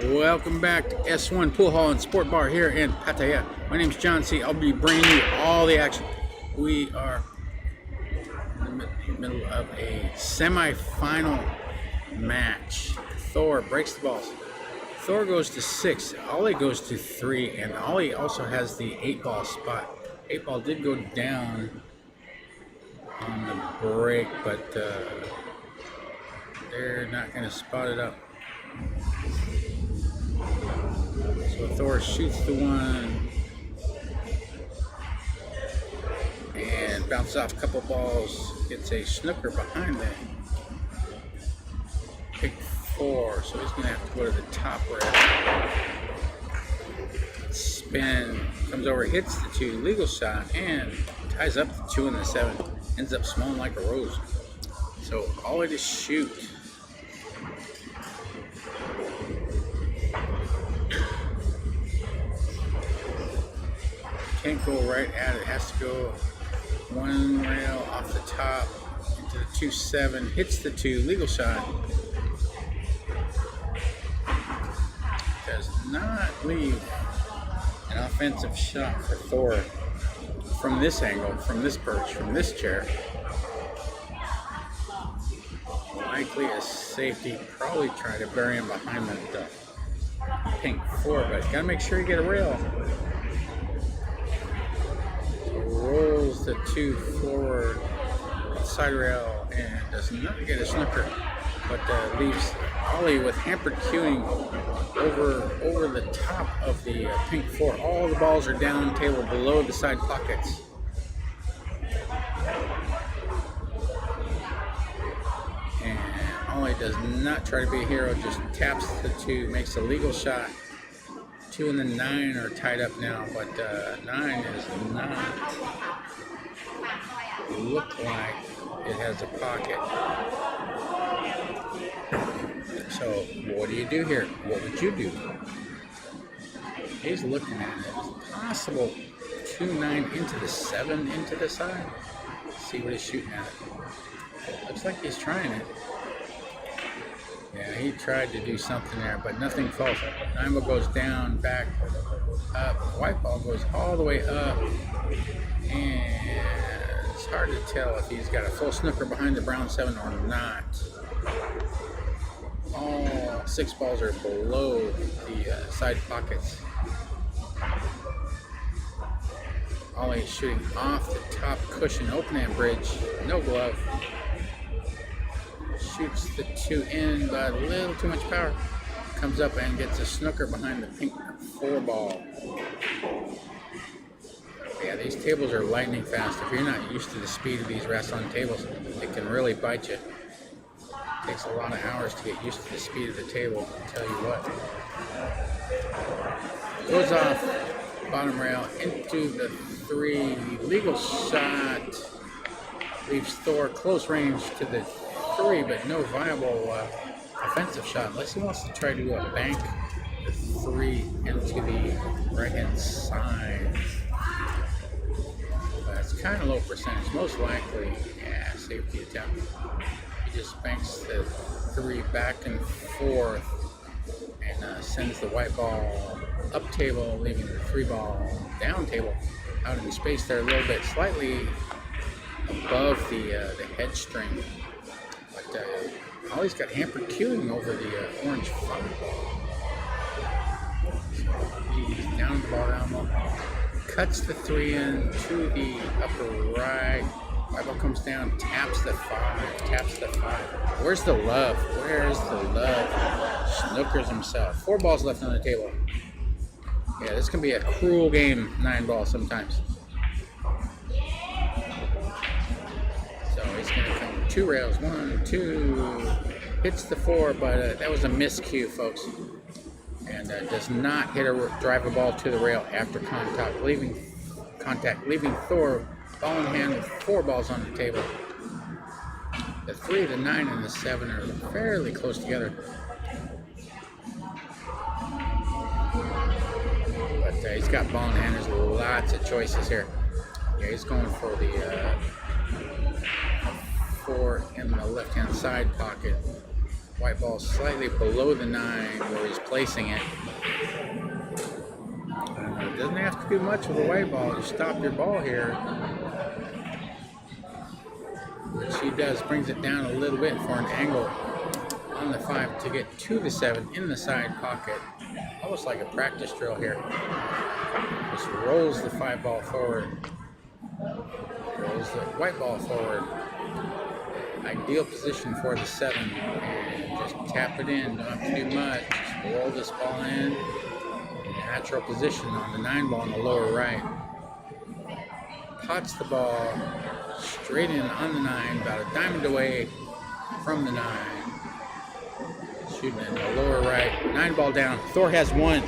Welcome back to S1 Pool Hall and Sport Bar here in Pattaya. My name is John C. I'll be bringing you all the action. We are in the middle of a semi-final match. THOR breaks the balls. THOR goes to 6, OLLY goes to 3, and OLLY also has the 8-ball spot. 8-ball did go down on the break, but they're not going to spot it up. So THOR shoots the one and bounces off a couple balls, gets a snooker behind that. Pick 4, so he's going to have to go to the top rail. Spin, comes over, hits the 2, legal shot, and ties up the 2 and the 7. Ends up smelling like a rose. So OLLY to shoot. Can't go right at it. Has to go one rail off the top into the 2-7. Hits the 2, legal shot. Does not leave an offensive shot for THOR from this angle, from this perch, from this chair. Likely a safety. Probably try to bury him behind that pink 4, but gotta make sure you get a rail. Rolls the 2 forward, side rail, and does not get a snooker, but leaves OLLY with hampered cueing over the top of the pink 4. All the balls are down table below the side pockets. And OLLY does not try to be a hero, just taps the 2, makes a legal shot. 2 and the 9 are tied up now, but 9 is not look like it has a pocket. So what do you do here? What would you do? He's looking at it. It's possible 2-9 into the 7 into the side. Let's see what he's shooting at. Looks like he's trying it. Yeah, he tried to do something there, but nothing falls. 9 ball goes down, back, up. White ball goes all the way up, and it's hard to tell if he's got a full snooker behind the brown 7 or not. All 6 balls are below the side pockets. OLLY shooting off the top cushion, open hand bridge, no glove. Shoots the 2 in, but a little too much power. Comes up and gets a snooker behind the pink 4 ball. Yeah, these tables are lightning fast. If you're not used to the speed of these restaurant tables, it can really bite you. It takes a lot of hours to get used to the speed of the table, I'll tell you what. Goes off bottom rail into the 3. Legal shot. Leaves THOR close range to the 3, but no viable offensive shot unless he wants to try to bank the 3 into the right hand side. But it's kind of low percentage. Most likely, yeah, safety attempt. He just banks the 3 back and forth and sends the white ball up table, leaving the 3 ball down table out in space there a little bit, slightly above the head string. But OLLY's got hampered cueing over the orange 5 ball. So he's down the ball, down low. Cuts the 3 in to the upper right. White ball comes down, taps the 5, taps the 5. Where's the love? Where's the love? Snookers himself. 4 balls left on the table. Yeah, this can be a cruel game, 9 ball sometimes. He's going to come 2 rails, 1, 2, hits the 4, but that was a miscue, folks, and does not hit drive a ball to the rail after contact, leaving THOR ball in hand with 4 balls on the table. The 3, the 9, and the 7 are fairly close together, but he's got ball in hand. There's lots of choices here. Yeah, he's going for the 4 in the left-hand side pocket. White ball slightly below the 9 where he's placing it. Doesn't have to do much with a white ball to stop your ball here. What she does, brings it down a little bit for an angle on the 5 to get to the 7 in the side pocket. Almost like a practice drill here. Just rolls the 5 ball forward. Rolls the white ball forward. Ideal position for the 7. And just tap it in, don't have to do much. Just roll this ball in. Natural position on the 9 ball in the lower right. Pots the ball straight in on the 9, about a diamond away from the 9. Shooting in the lower right. 9 ball down. Thor has 1.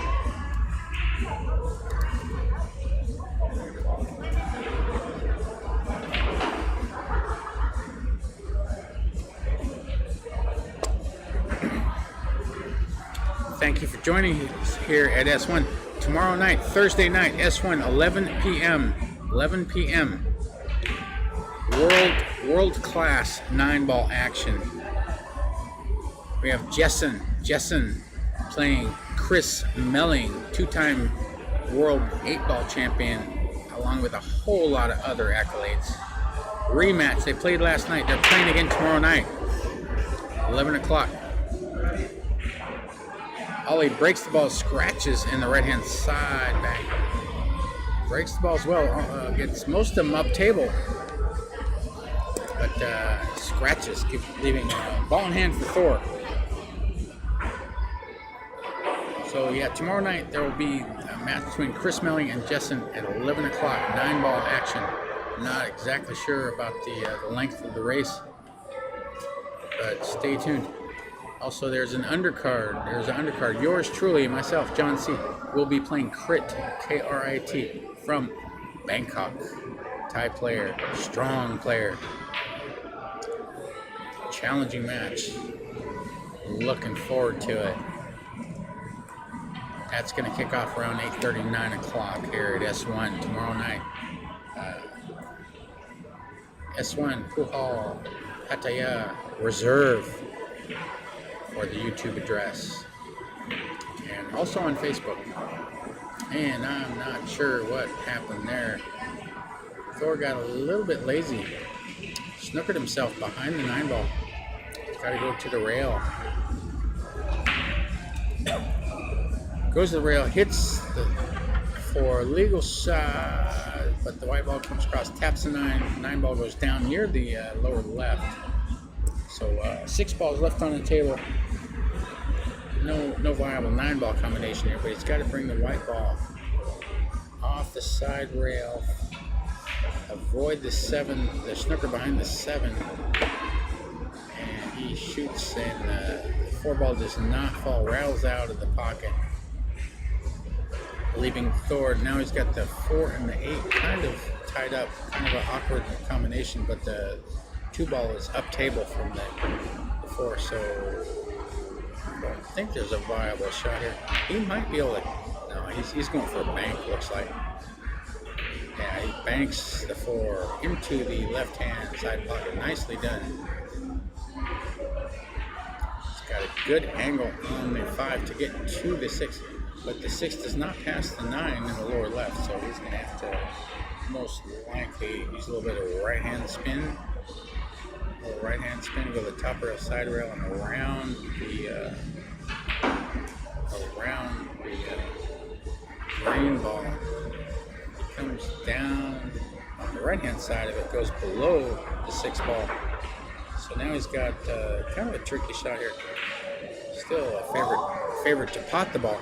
Thank you for joining us here at S1. Tomorrow night, Thursday night, S1, 11 p.m. 11 p.m. World-class 9-ball action. We have Jessen playing Chris Melling, 2-time world 8-ball champion, along with a whole lot of other accolades. Rematch. They played last night. They're playing again tomorrow night, 11 o'clock. Ollie breaks the ball, scratches in the right-hand side back. Breaks the ball as well, gets most of them up table. But scratches, leaving ball in hand for Thor. So yeah, tomorrow night there will be a match between Chris Melling and Jessen at 11 o'clock, 9-ball action. Not exactly sure about the length of the race, but stay tuned. Also, there's an undercard. Yours truly, myself, John C., will be playing Krit, K-R-I-T, from Bangkok. Thai player, strong player. Challenging match. Looking forward to it. That's going to kick off around 8:30, 9 o'clock here at S1 tomorrow night. S1, Phuhal, Pattaya, Reserve. For the YouTube address, and also on Facebook. And I'm not sure what happened there. Thor got a little bit lazy, snookered himself behind the 9-ball. He's got to go to the rail. Goes to the rail, hits for legal shot, but the white ball comes across, taps the 9. 9-ball goes down near the lower left. So 6 balls left on the table. No viable 9-ball combination here, but he's got to bring the white ball off the side rail, avoid the 7, the snooker behind the 7, and he shoots, and the 4 ball does not fall, rattles out of the pocket, leaving Thor. Now he's got the 4 and the 8 kind of tied up, kind of an awkward combination, but the 2 ball is up table from the 4, so I think there's a viable shot here. He might be able to. No, he's going for a bank, looks like. Yeah, he banks the 4 into the left-hand side pocket. Nicely done. He's got a good angle on the 5 to get to the 6, but the 6 does not pass the 9 in the lower left, so he's going to have to most likely use a little bit of right-hand spin. Right-hand spin, go to the top rail, side rail, and around the green ball. It comes down on the right-hand side of it, goes below the 6 ball. So now he's got kind of a tricky shot here. Still a favorite to pot the ball,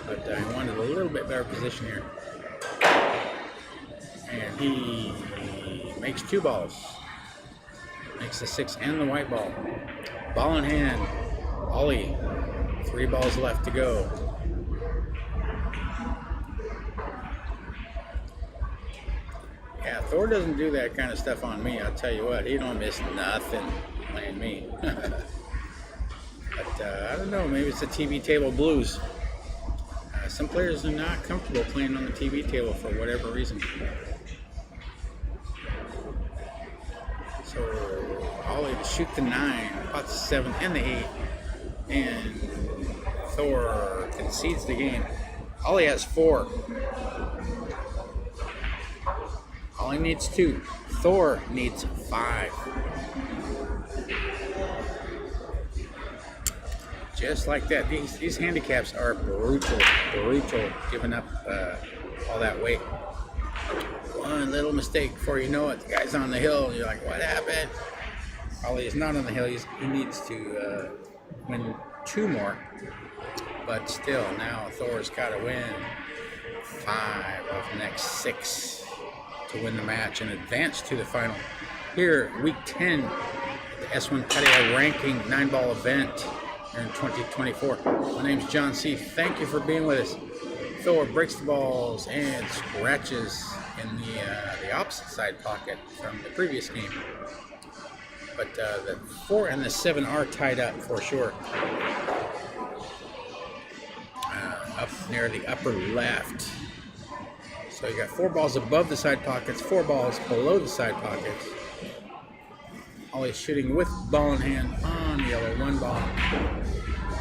but I wanted a little bit better position here. And he makes 2 balls. Makes the 6 and the white ball. Ball in hand. Ollie. 3 balls left to go. Yeah, Thor doesn't do that kind of stuff on me. I'll tell you what, he don't miss nothing playing me. But I don't know, maybe it's the TV table blues. Some players are not comfortable playing on the TV table for whatever reason. So Ollie to shoot the 9, pots the 7 and the 8, and Thor concedes the game. Ollie has 4. Ollie needs 2. Thor needs 5. Just like that. These handicaps are brutal, giving up all that weight. One little mistake before you know it, the guy's on the hill. You're like, what happened? Ollie is not on the hill. He needs to win 2 more. But still, now Thor's got to win 5 of the next 6 to win the match and advance to the final. Here, week 10, the S1 Pattaya ranking 9-ball event here in 2024. My name's John C. Thank you for being with us. Thor breaks the balls and scratches in the opposite side pocket from the previous game. But the 4 and the 7 are tied up for sure. Up near the upper left. So you got 4 balls above the side pockets, 4 balls below the side pockets. Always shooting with ball in hand on yellow, 1 ball.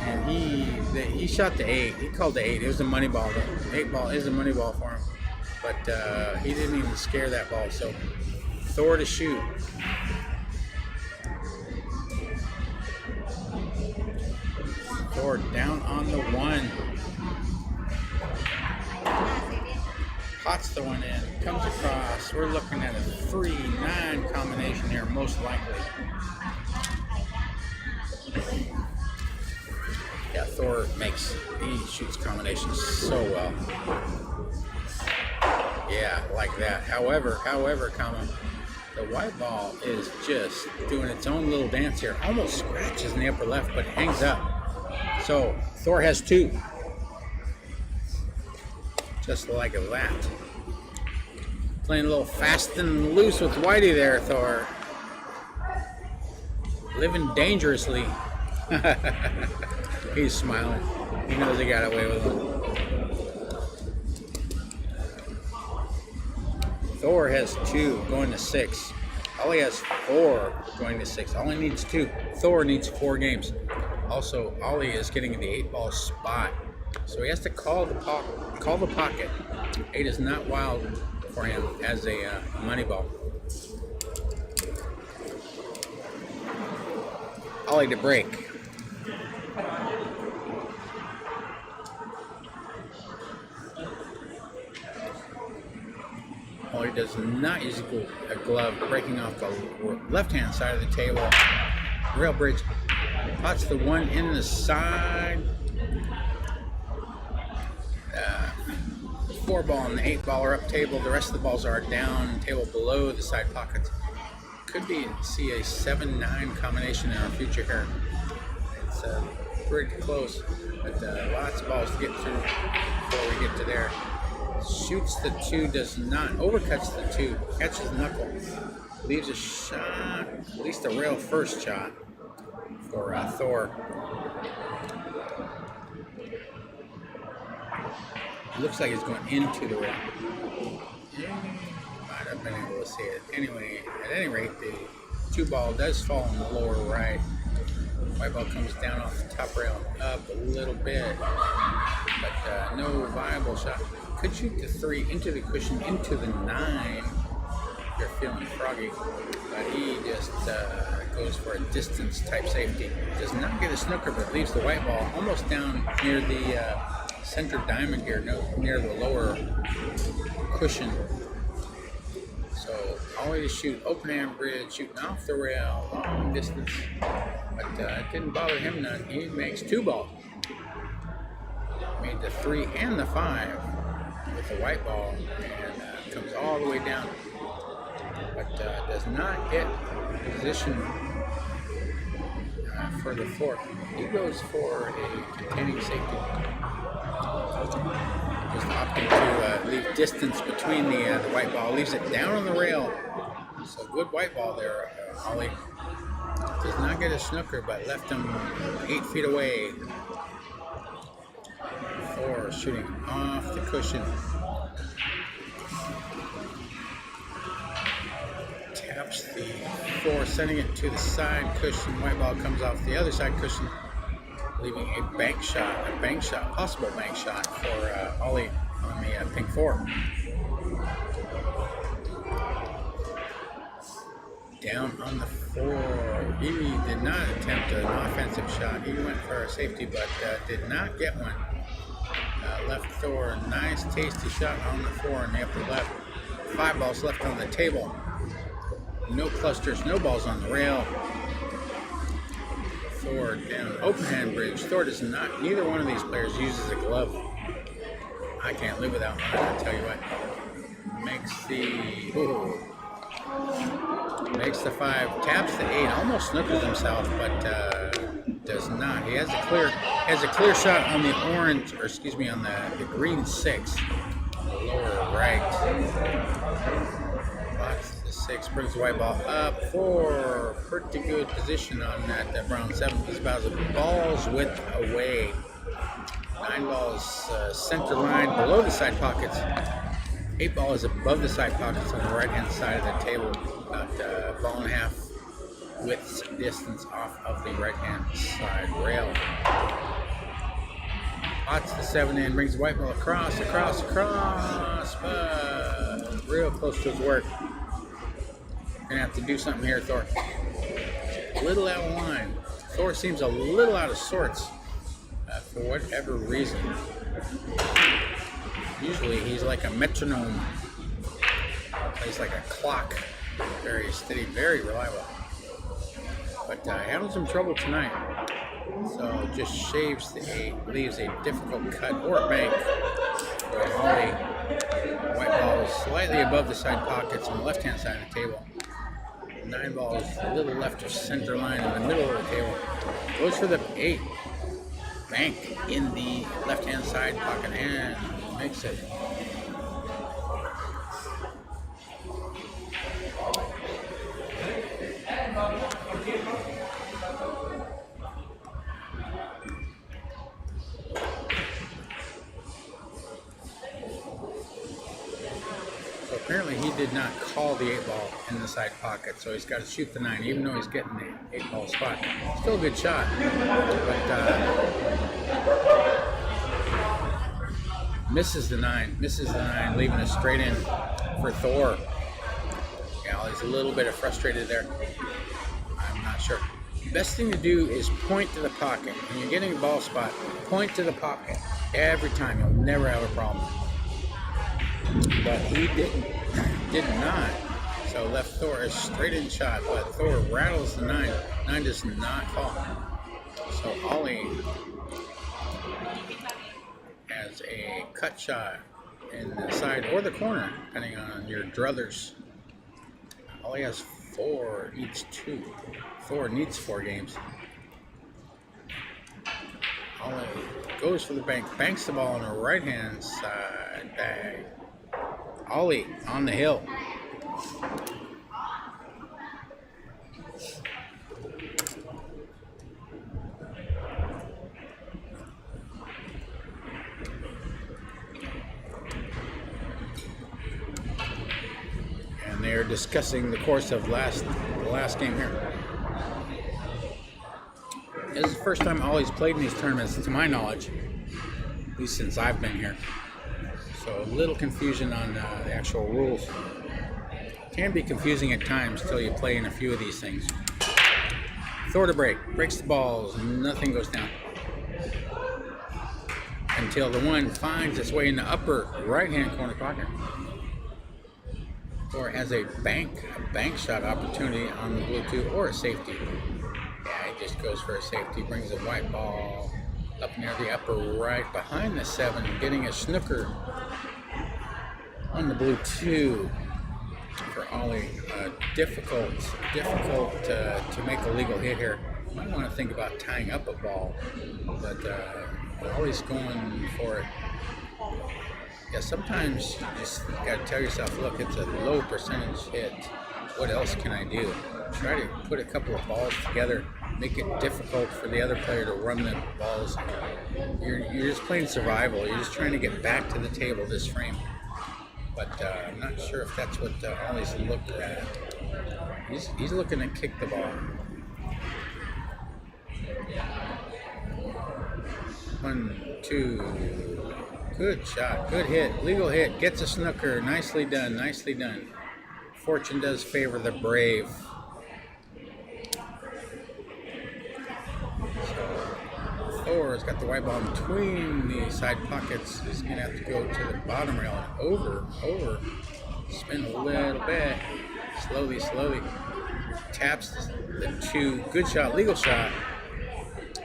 And he shot the 8. He called the 8. It was a money ball. The 8 ball is a money ball for him. But he didn't even scare that ball. So Thor to shoot. Thor down on the 1. Pots the 1 in, comes across. We're looking at a 3-9 combination here, most likely. Yeah, Thor he shoots combinations so well. Yeah, like that. However, the white ball is just doing its own little dance here. Almost scratches in the upper left, but hangs up. So Thor has 2. Just like that. Playing a little fast and loose with Whitey there, Thor. Living dangerously. He's smiling. He knows he got away with it. Thor has 2 going to 6. Ollie has 4 going to 6. Ollie needs 2. Thor needs 4 games. Also, Ollie is getting the 8-ball spot. So he has to call the pocket. 8 is not wild for him as a money ball. Ollie to break. Ollie does not use a glove, breaking off the left-hand side of the table. Rail bridge. Pots the 1 in the side. 4 ball and the 8 ball are up table. The rest of the balls are down table below the side pockets. Could see a 7-9 combination in our future here. It's pretty close, but lots of balls to get through before we get to there. Shoots the 2, does not, overcuts the 2, catches knuckle, leaves a shot, at least a rail first shot for Thor. Looks like it's going into the rail. Might have been able to see it. Anyway, at any rate, the 2 ball does fall in the lower right. White ball comes down off the top rail up a little bit, but no viable shot. Could shoot the 3 into the cushion, into the 9 if you're feeling froggy, but he just goes for a distance type safety. Does not get a snooker, but leaves the white ball almost down near the center diamond here, near the lower cushion. So always to shoot open hand bridge, shooting off the rail, long distance, but it didn't bother him none. He makes 2 balls. Made the 3 and the 5 with the white ball, and comes all the way down, but does not get position for the 4. He goes for a containing safety. Just opting to leave distance between the white ball. Leaves it down on the rail. So good white ball there, Ollie. Does not get a snooker, but left him 8 feet away. 4 shooting off the cushion. taps the four, sending it to the side cushion. White ball comes off the other side cushion, leaving a possible bank shot for Ollie on the pink four. Down on the four. He did not attempt an offensive shot. He went for a safety, but did not get one. Left Thor, nice tasty shot on the four in the upper left. 5 balls left on the table. No clusters, no balls on the rail. Thor down, open hand bridge. Thor does not, neither one of these players uses a glove. I can't live without one, I'll tell you what. Makes the 5, taps the 8, almost snookers himself, but does not. He has a clear shot on the orange, or excuse me, on the green 6, lower right. Blocks the 6, brings the white ball up for pretty good position on that brown 7. He's about the balls width away. 9 balls center line below the side pockets. 8 ball is above the side pockets on the right hand side of the table, about a ball and a half width distance off of the right hand side rail. Pots the 7 in, brings the white ball across, but real close to his work. Gonna have to do something here, Thor. A little out of line. Thor seems a little out of sorts for whatever reason. Usually he's like a metronome, plays like a clock, very steady, very reliable. But having some trouble tonight, so just shaves the 8, leaves a difficult cut or bank for Ollie. White ball is slightly above the side pockets on the left-hand side of the table. 9 balls a little left of center line in the middle of the table. Goes for the 8, bank in the left-hand side pocket and makes it. So apparently he did not call the 8 ball in the side pocket, so he's got to shoot the 9, even though he's getting the 8 ball spot. Still a good shot, but misses the 9, leaving it straight in for Thor. Yeah, he's a little bit frustrated there. I'm not sure. Best thing to do is point to the pocket. When you're getting a ball spot, point to the pocket every time. You'll never have a problem. But he did not. So left Thor a straight in shot, but Thor rattles the 9. 9 does not fall. So Ollie has a cut shot in the side or the corner, depending on your druthers. Ollie has 4, each 2. Thor needs 4 games. Ollie goes for the bank, banks the ball on the right hand side bag. Ollie on the hill. And they are discussing the course of the last game here. This is the first time Ollie's played in these tournaments, to my knowledge, at least since I've been here. So a little confusion on the actual rules. Can be confusing at times until you play in a few of these things. Thor to breaks the balls, nothing goes down. Until the 1 finds its way in the upper right-hand corner pocket. Thor has a bank shot opportunity on the blue 2 or a safety. Yeah, he just goes for a safety, brings a white ball up near the upper right behind the 7, getting a snooker on the blue 2 for Ollie. Difficult to make a legal hit here. Might want to think about tying up a ball, but Ollie's going for it. Yeah, sometimes you just got to tell yourself, look, it's a low percentage hit. What else can I do? Try to put a couple of balls together, make it difficult for the other player to run the balls. You're just playing survival. You're just trying to get back to the table this frame. But I'm not sure if that's what Ollie's looked at. He's looking to kick the ball. 1, 2. Good shot. Good hit. Legal hit. Gets a snooker. Nicely done. Nicely done. Fortune does favor the brave. So Thor's got the white ball in between the side pockets. He's going to have to go to the bottom rail and over. Spin a little bit. Slowly. Taps the 2. Good shot. Legal shot.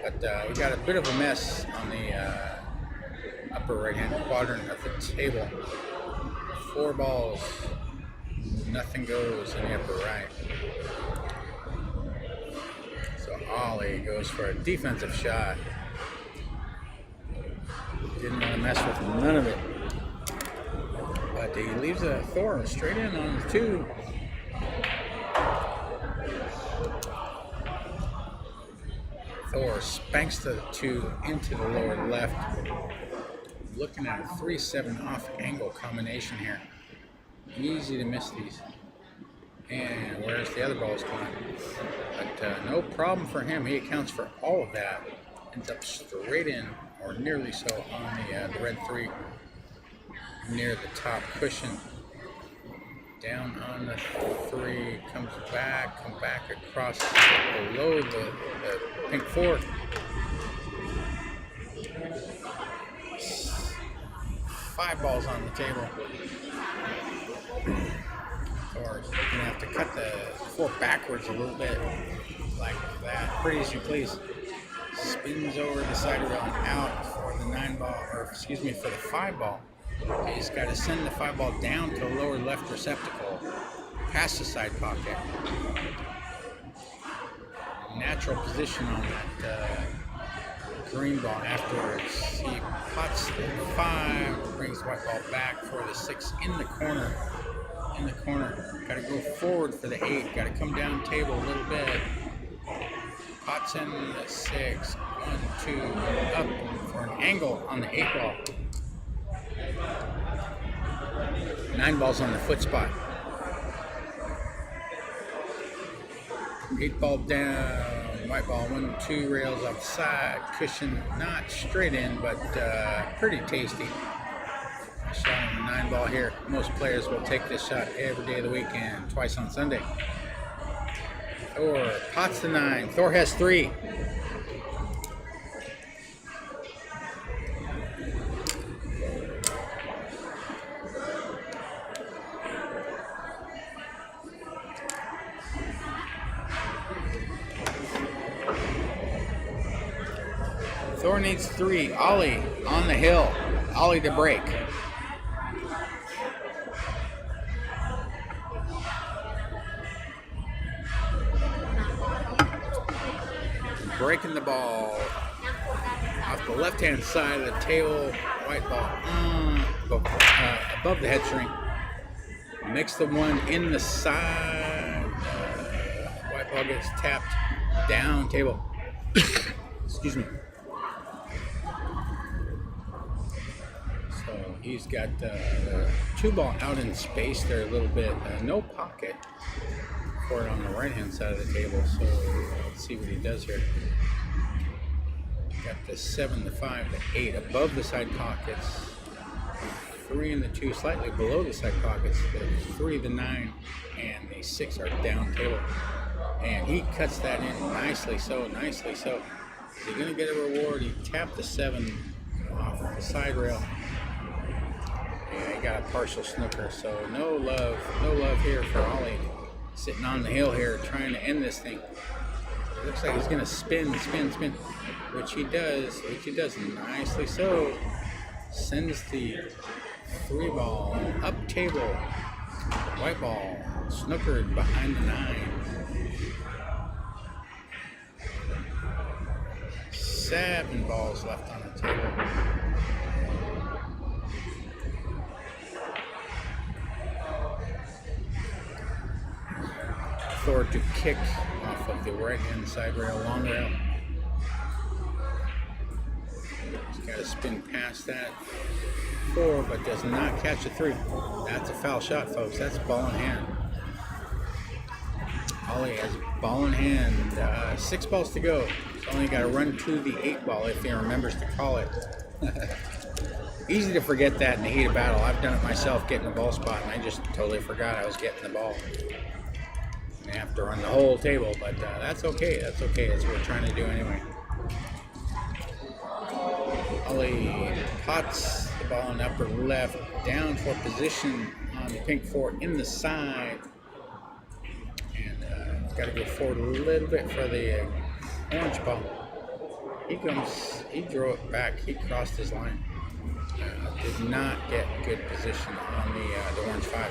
But we got a bit of a mess on the upper right-hand quadrant of the table. 4 balls. Nothing goes in the upper right. So OLLY goes for a defensive shot. Didn't want to mess with none of it. But he leaves a THOR straight in on the 2. THOR spanks the 2 into the lower left. Looking at a 3-7 off angle combination here. Easy to miss these. And where's the other balls going? But no problem for him. He accounts for all of that. Ends up straight in, or nearly so, on the red 3 near the top cushion. Down on the 3, come back across below the pink 4. 5 balls on the table. Or you're gonna have to cut the 4 backwards a little bit, like that. Pretty as you please. Spins over the side rail and out for the 9 ball, or excuse me, for the 5 ball. He's got to send the 5 ball down to the lower left receptacle, past the side pocket. Natural position on that green ball afterwards. He puts the 5, brings the white ball back for the 6 in the corner. Got to go forward for the 8. Got to come down table a little bit. Pots in the 6. 1, 2, up for an angle on the 8 ball. 9 balls on the foot spot. 8 ball down. White ball, 1, 2 rails off the side. Cushion not straight in, but pretty tasty. Shot on the 9 ball here. Most players will take this shot every day of the week and twice on Sunday. THOR pots the 9. THOR has 3. THOR needs 3. OLLY on the hill. OLLY to break. Breaking the ball off the left-hand side of the table. White ball above the head string. Mix the 1 in the side. White ball gets tapped down table. Excuse me. So he's got the 2 ball out in space there a little bit. No pocket for it on the right-hand side of the table. So let's see what he does here. Got the 7, the 5, the 8 above the side pockets. 3 and the 2 slightly below the side pockets. The 3, the 9, and the 6 are down table. And he cuts that in nicely so. Is he going to get a reward? He tapped the 7 off the side rail. Yeah, he got a partial snooker, so no love here for OLLY. Sitting on the hill here trying to end this thing. It looks like he's going to spin, which he does nicely so. Sends the 3 ball up table. White ball snookered behind the 9. 7 balls left on the table. THOR to kick off of the right-hand side rail, long rail. He's got to spin past that 4, but does not catch a 3. That's a foul shot, folks. That's ball in hand. Ollie has ball in hand. 6 balls to go. He's only got to run to the 8 ball if he remembers to call it. Easy to forget that in the heat of battle. I've done it myself, getting the ball spot, and I just totally forgot I was getting the ball. I have to run the whole table, but that's okay. That's okay. That's what we're trying to do anyway. Ollie pots the ball in the upper left, down for position on the pink 4 in the side. And got to go forward a little bit for the orange ball. He drew it back. He crossed his line. Did not get good position on the orange 5.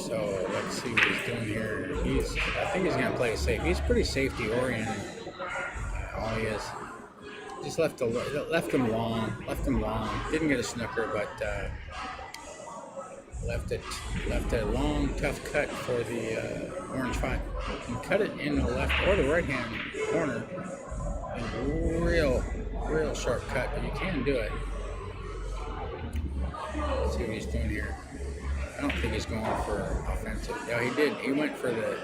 So let's see what he's doing here. I think he's going to play it safe. He's pretty safety oriented. All he is. Just left him long. Didn't get a snooker, but left a long, tough cut for the orange 5. You can cut it in the left or the right hand corner. A real short cut, but you can do it. Let's see what he's doing here. I don't think he's going for offensive. No, he did. He went for the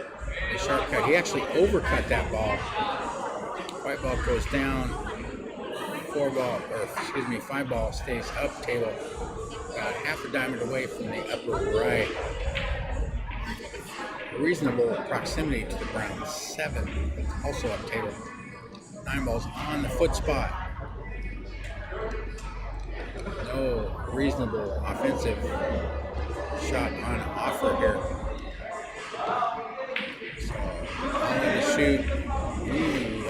sharp cut. He actually overcut that ball. White ball goes down. 5 ball stays up table. About half a diamond away from the upper right. Reasonable proximity to the brown 7, also up table. 9 balls on the foot spot. No reasonable offensive shot on offer here. So on the shoot.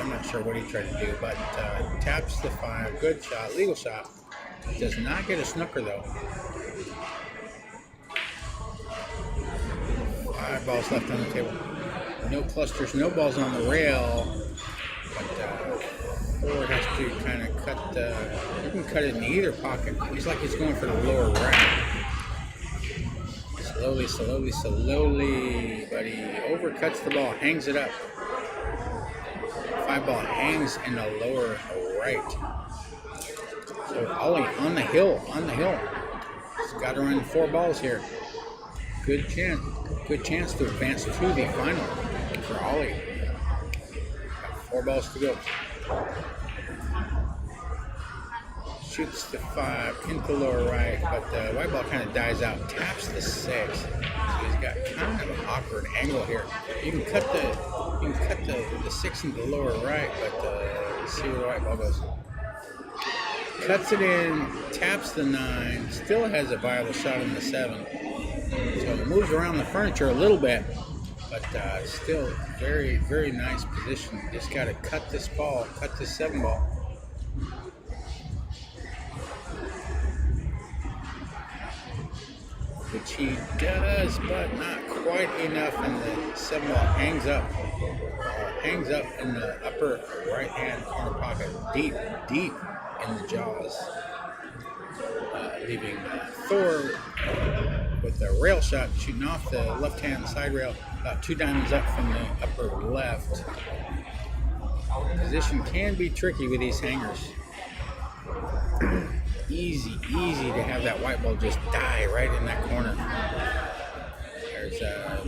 I'm not sure what he tried to do, but taps the 5. Good shot, legal shot. Does not get a snooker though. 5 balls left on the table. No clusters, no balls on the rail. But Ford has to kind of cut. You can cut it in either pocket. He's like he's going for the lower right. Slowly, but he overcuts the ball, hangs it up. 5 ball hangs in the lower right. So Ollie on the hill. He's got to run 4 balls here. Good chance to advance to the final for Ollie. Got 4 balls to go. Shoots the 5 into the lower right, but the white ball kind of dies out. Taps the 6. So he's got kind of an awkward angle here. You can cut the 6 into the lower right, but let's see where the white ball goes. Cuts it in, taps the 9, still has a viable shot in the 7. So it moves around the furniture a little bit, but still very, very nice position. Just got to cut this ball, cut this 7 ball. Which he does, but not quite enough, and the 7 ball hangs up. Hangs up in the upper right-hand corner pocket, deep in the jaws, leaving THOR with a rail shot shooting off the left-hand side rail, about 2 diamonds up from the upper left. Position can be tricky with these hangers. Easy to have that white ball just die right in that corner. There's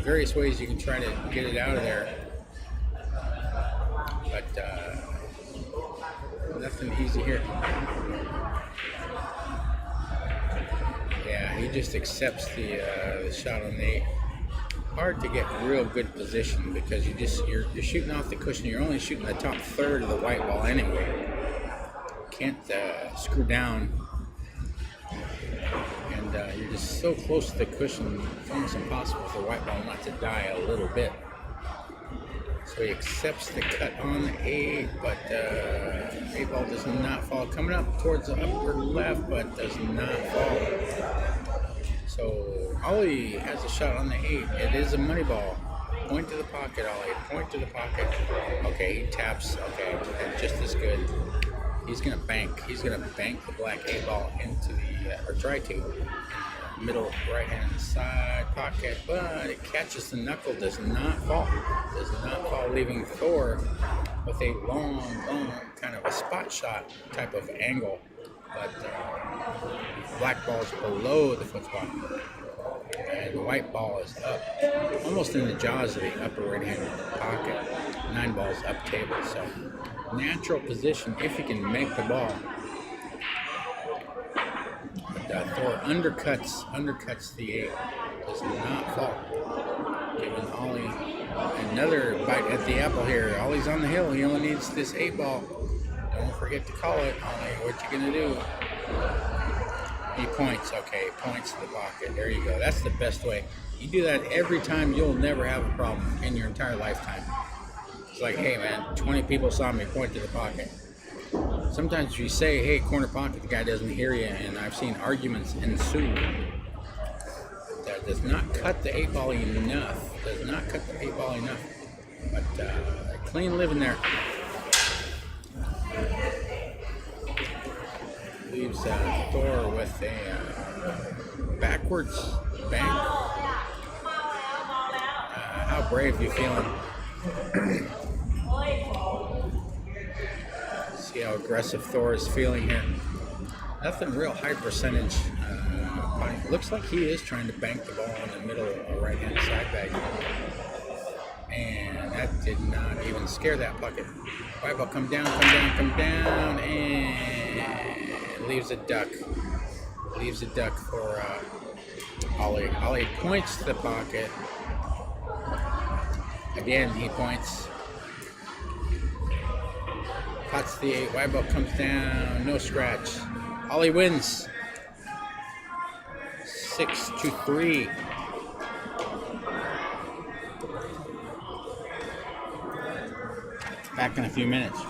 various ways you can try to get it out of there, but nothing easy here. Yeah, he just accepts the shot on the 8. Hard to get real good position because you're shooting off the cushion. You're only shooting the top third of the white ball anyway. Can't screw down. And you're just so close to the cushion, it's almost impossible for the white ball not to die a little bit. So he accepts the cut on the 8, but 8 ball does not fall. Coming up towards the upper left, but does not fall. So Ollie has a shot on the 8. It is a money ball. Point to the pocket, Ollie. Point to the pocket. Okay, he taps. Okay, just as good. He's gonna bank. He's gonna bank the black 8 ball into the, or try to, middle right hand side pocket, but it catches the knuckle. Does not fall. Leaving THOR with a long kind of a spot shot type of angle but black ball is below the foot spot, and the white ball is up, almost in the jaws of the upper right-hand pocket. 9 balls up table, so natural position if you can make the ball. But THOR undercuts the 8, does not fall. Giving OLLY another bite at the apple here. OLLY's on the hill. He only needs this 8 ball. Don't forget to call it, OLLY. What you gonna do? He points. Okay, points to the pocket. There you go. That's the best way. You do that every time, you'll never have a problem in your entire lifetime. It's like, hey man, 20 people saw me point to the pocket. Sometimes if you say, hey, corner pocket, the guy doesn't hear you, and I've seen arguments ensue. That does not cut the 8 ball enough. Does not cut the 8 ball enough. But clean living there. Leaves THOR with a backwards bank. How brave you feeling? See how aggressive THOR is feeling here. Nothing real high percentage. Looks like he is trying to bank the ball in the middle right-hand side bag. And that did not even scare that bucket. White ball come down, and leaves a duck. Leaves a duck for OLLY. OLLY points to the pocket. Again, he points. Pots the 8. White ball comes down. No scratch. OLLY wins. 6-3. Back in a few minutes.